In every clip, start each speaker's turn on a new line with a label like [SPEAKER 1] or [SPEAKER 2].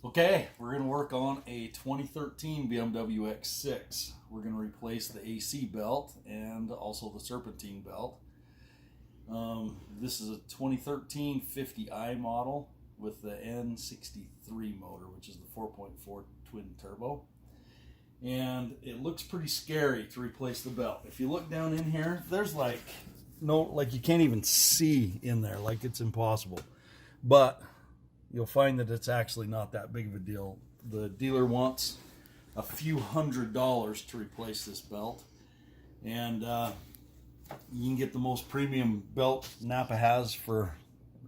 [SPEAKER 1] Okay, we're going to work on a 2013 BMW X6. We're going to replace the AC belt and also the serpentine belt. This is a 2013 50i model with the N63 motor, which is the 4.4 twin turbo. And it looks pretty scary to replace the belt. If you look down in here, there's like you can't even see in there, like it's impossible. But you'll find that it's actually not that big of a deal. The dealer wants a few $100s to replace this belt, and you can get the most premium belt Napa has for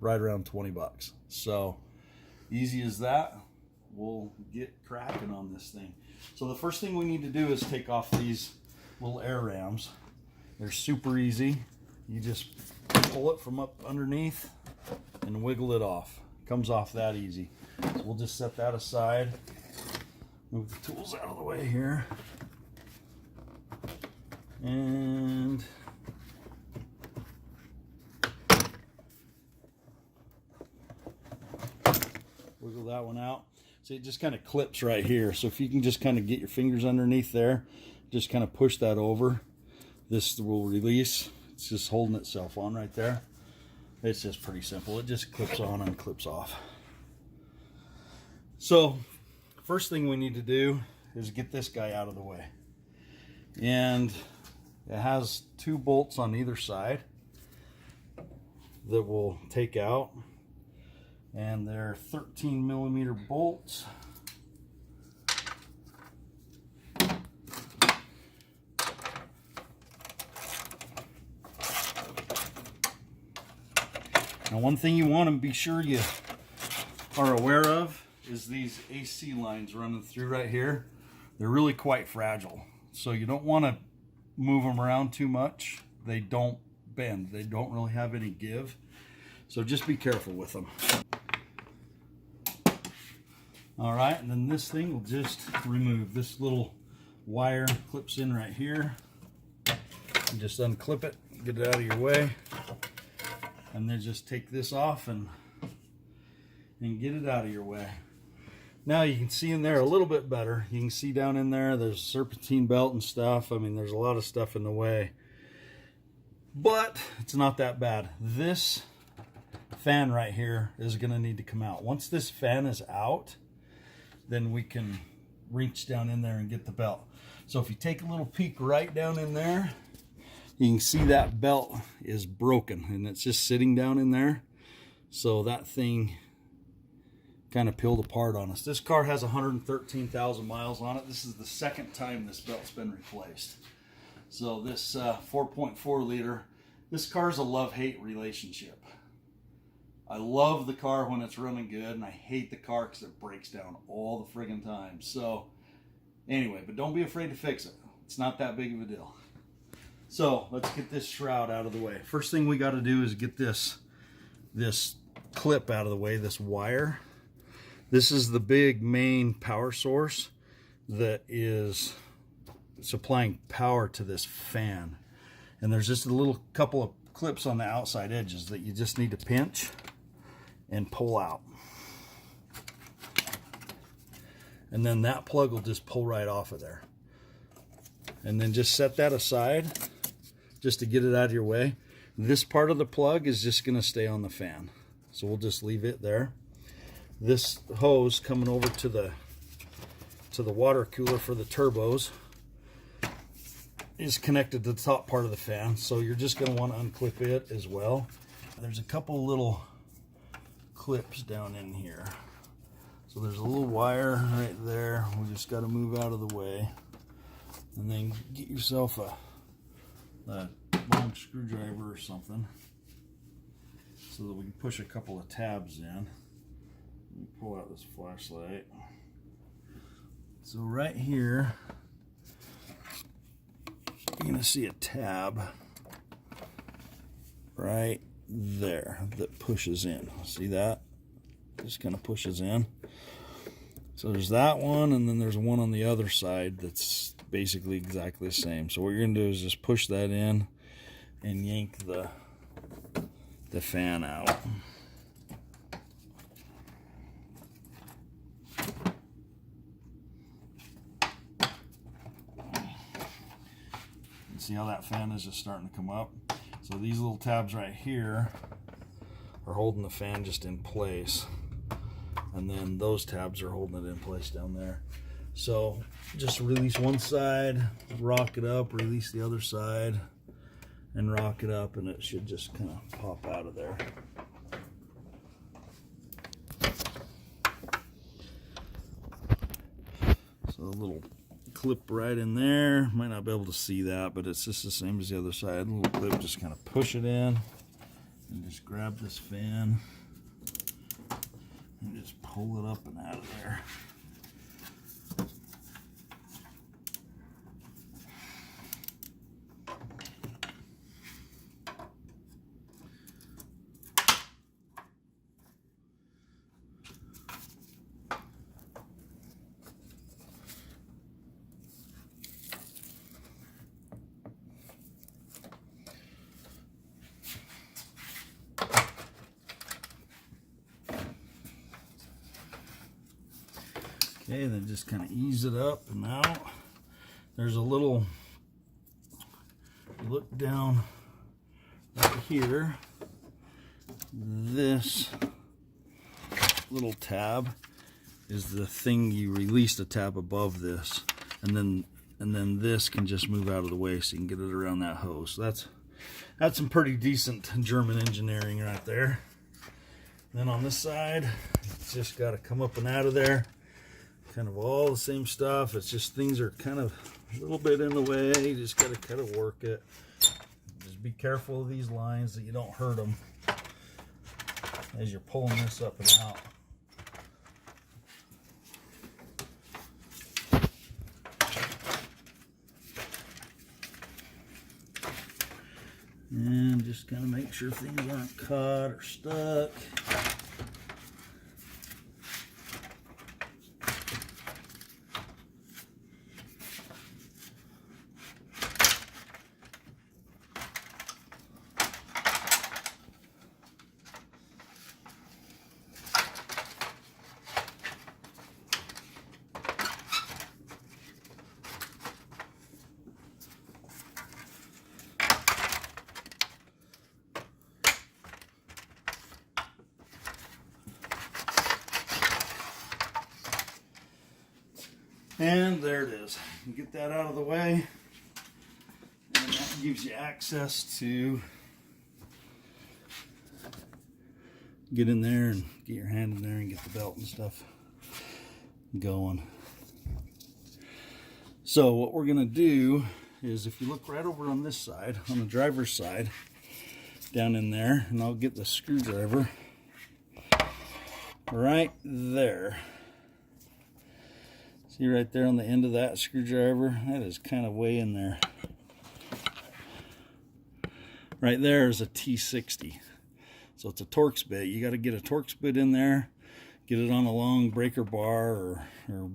[SPEAKER 1] right around 20 bucks. So easy as that. We'll get cracking on this thing. So the first thing we need to do is take off these little air rams. They're super easy. You just pull it from up underneath and wiggle it off. Comes off that easy. So we'll just set that aside. Move the tools out of the way here. And wiggle that one out. See, it just kind of clips right here. So if you can just kind of get your fingers underneath there, just kind of push that over. This will release. It's just holding itself on right there. It's just pretty simple. It just clips on and clips off. So first thing we need to do is get this guy out of the way. And it has two bolts on either side that we'll take out. And they're 13mm bolts. Now, one thing you want to be sure you are aware of is these AC lines running through right here. They're really quite fragile, so you don't want to move them around too much. They don't bend. They don't really have any give, so just be careful with them. All right, and then this thing will just remove. This little wire clips in right here. You just unclip it, get it out of your way. And then just take this off and get it out of your way. Now you can see in there a little bit better. You can see down in there, there's a serpentine belt and stuff. I mean, there's a lot of stuff in the way. But it's not that bad. This fan right here is gonna need to come out. Once this fan is out, then we can reach down in there and get the belt. So if you take a little peek right down in there, you can see that belt is broken and it's just sitting down in there. So that thing kind of peeled apart on us. This car has 113,000 miles on it. This is the second time this belt's been replaced. So this 4.4 liter, this car is a love-hate relationship. I love the car when it's running good, and I hate the car because it breaks down all the friggin' time. So anyway, but don't be afraid to fix it. It's not that big of a deal. So let's get this shroud out of the way. First thing we got to do is get this clip out of the way, this wire. This is the big main power source that is supplying power to this fan. And there's just a little couple of clips on the outside edges that you just need to pinch and pull out. And then that plug will just pull right off of there. And then just set that aside just to get it out of your way. This part of the plug is just going to stay on the fan. So we'll just leave it there. This hose coming over to the water cooler for the turbos is connected to the top part of the fan. So you're just going to want to unclip it as well. There's a couple little clips down in here. So there's a little wire right there. We just got to move out of the way. And then get yourself a long screwdriver or something so that we can push a couple of tabs in. Let me pull out this flashlight. So right here, you're going to see a tab right there that pushes in. See that? Just kind of pushes in. So there's that one, and then there's one on the other side that's basically exactly the same. So what you're going to do is just push that in and yank the fan out. see how that fan is just starting to come up. So these little tabs right here are holding the fan just in place, and then those tabs are holding it in place down there. So just release one side, rock it up, release the other side, and rock it up, and it should just kind of pop out of there. So a little clip right in there. Might not be able to see that, but it's just the same as the other side. A little clip, just kind of push it in, and just grab this fan, and just pull it up and out of there. Okay, then just kind of ease it up and out. There's a little, look down right here. This little tab is the thing you release the tab above this, and then this can just move out of the way so you can get it around that hose. So that's some pretty decent German engineering right there. Then on this side, it's just got to come up and out of there. Kind of all the same stuff. It's just things are kind of a little bit in the way. You just got to kind of work it. Just be careful of these lines that you don't hurt them as you're pulling this up and out. And just kind of make sure things aren't caught or stuck. And there it is. You get that out of the way, and that gives you access to get in there and get your hand in there and get the belt and stuff going. So what we're gonna do is, if you look right over on this side, on the driver's side, down in there, and I'll get the screwdriver right there. See right there on the end of that screwdriver? That is kind of way in there. Right there is a T60. So it's a Torx bit. You got to get a Torx bit in there, get it on a long breaker bar or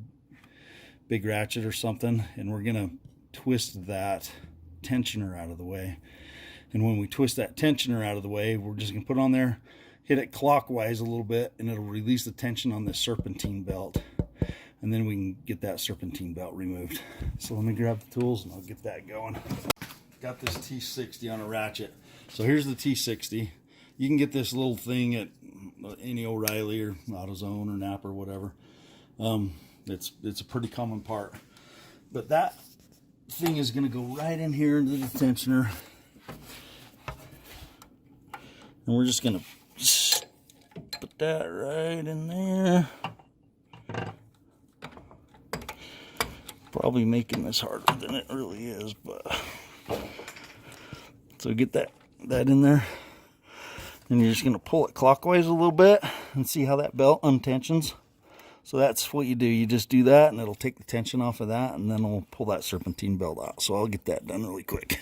[SPEAKER 1] big ratchet or something, and we're going to twist that tensioner out of the way. And when we twist that tensioner out of the way, we're just going to put it on there, hit it clockwise a little bit, and it'll release the tension on this serpentine belt. And then we can get that serpentine belt removed. So let me grab the tools and I'll get that going. Got this T60 on a ratchet. So here's the T60. You can get this little thing at any O'Reilly or AutoZone or Napa or whatever. It's a pretty common part. But that thing is going to go right in here into the tensioner. And we're just going to put that right in there. Probably making this harder than it really is, but so get that in there, and you're just going to pull it clockwise a little bit and see how that belt untensions. So that's what you do. You just do that, and it'll take the tension off of that, and then we'll pull that serpentine belt out. So I'll get that done really quick.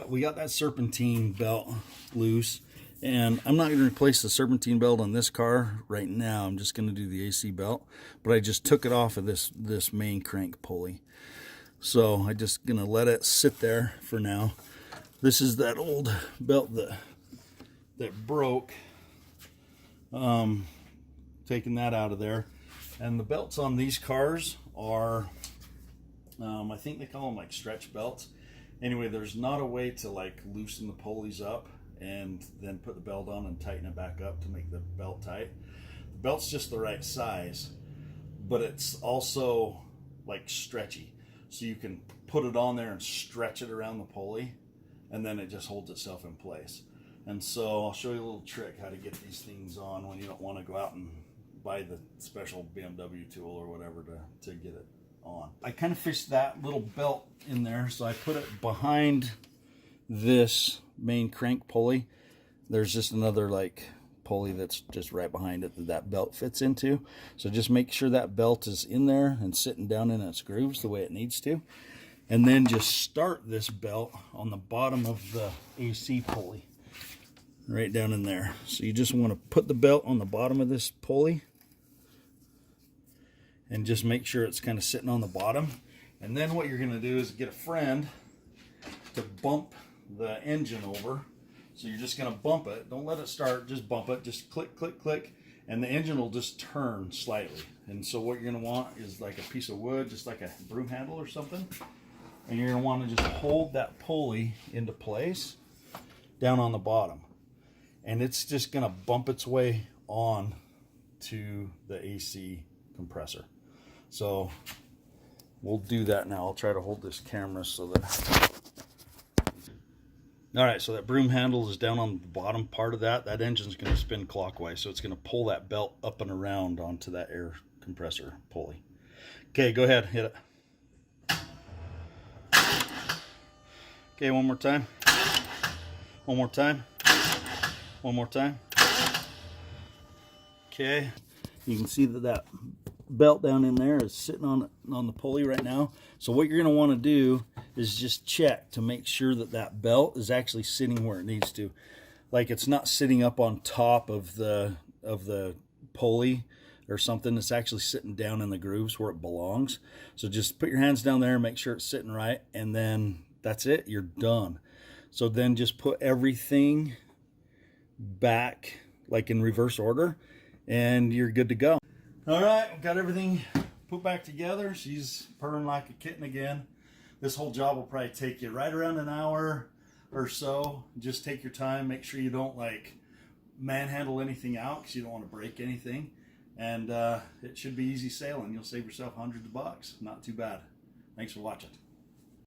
[SPEAKER 1] We got that serpentine belt loose, and I'm not going to replace the serpentine belt on this car right now. I'm just going to do the AC belt, but I just took it off of this main crank pulley. So I'm just going to let it sit there for now. This is that old belt that broke. Taking that out of there. And the belts on these cars are, I think they call them like stretch belts. Anyway, there's not a way to like loosen the pulleys up and then put the belt on and tighten it back up to make the belt tight. The belt's just the right size, but it's also like stretchy. So you can put it on there and stretch it around the pulley, and then it just holds itself in place. And so I'll show you a little trick how to get these things on when you don't want to go out and buy the special BMW tool or whatever to get it on. I kind of fished that little belt in there, so I put it behind this main crank pulley. There's just another like pulley that's just right behind it that belt fits into. So just make sure that belt is in there and sitting down in its grooves the way it needs to. And then just start this belt on the bottom of the AC pulley, right down in there. So you just want to put the belt on the bottom of this pulley and just make sure it's kind of sitting on the bottom. And then what you're going to do is get a friend to bump the engine over. So you're just going to bump it. Don't let it start, just bump it. Just click, click, click, and the engine will just turn slightly. And so what you're going to want is like a piece of wood, just like a broom handle or something. And you're going to want to just hold that pulley into place down on the bottom. And it's just going to bump its way on to the AC compressor. So we'll do that now. I'll try to hold this camera so that... All right, so that broom handle is down on the bottom part of that. That engine's going to spin clockwise, so it's going to pull that belt up and around onto that air compressor pulley. Okay, go ahead, hit it. Okay, one more time. One more time. One more time. Okay, you can see that belt down in there is sitting on the pulley right now. So what you're going to want to do is just check to make sure that belt is actually sitting where it needs to. Like it's not sitting up on top of the pulley or something. It's actually sitting down in the grooves where it belongs. So just put your hands down there and make sure it's sitting right, and then that's it, you're done. So then just put everything back like in reverse order and you're good to go. All right, we've got everything put back together. She's purring like a kitten again. This whole job will probably take you right around an hour or so. Just take your time. Make sure you don't like manhandle anything out because you don't want to break anything. And it should be easy sailing. You'll save yourself hundreds of bucks. Not too bad. Thanks for watching.